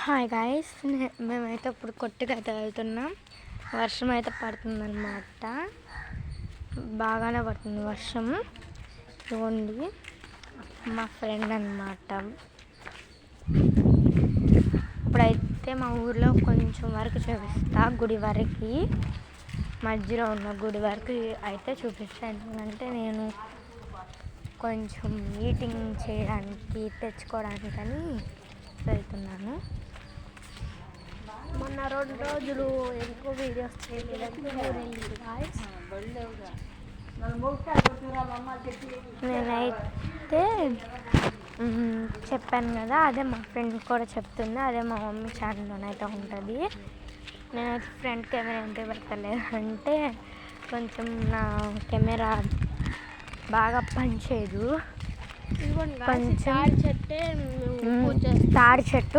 Hi guys, మేమైతే ఇప్పుడు కొట్టుకు అయితే వెళ్తున్నాం. వర్షం అయితే పడుతుందన్నమాట, బాగానే పడుతుంది వర్షం. ఇవ్వండి మా ఫ్రెండ్ అన్నమాట. ఇప్పుడైతే మా ఊర్లో కొంచెం వరకు చూపిస్తా, గుడి వరకు, మధ్యలో ఉన్న గుడి వరకు అయితే చూపిస్తాను. ఎందుకంటే నేను కొంచెం ఈటింగ్ చేయడానికి తెచ్చుకోవడానికని వెళ్తున్నాను. మొన్న 2 రోజులు ఎక్కువ వీడియోస్ చేయలేదంటే నేనైతే చెప్పాను కదా, అదే మా ఫ్రెండ్ కూడా చెప్తుంది, అదే మా మమ్మీ ఛానల్లోనైతే ఉంటుంది. నేనైతే ఫ్రంట్ కెమెరా ఎందుకు పెట్టలేదు అంటే కొంచెం నా కెమెరా బాగా పనిచేయదు. కొంచెం తాడి చెట్టు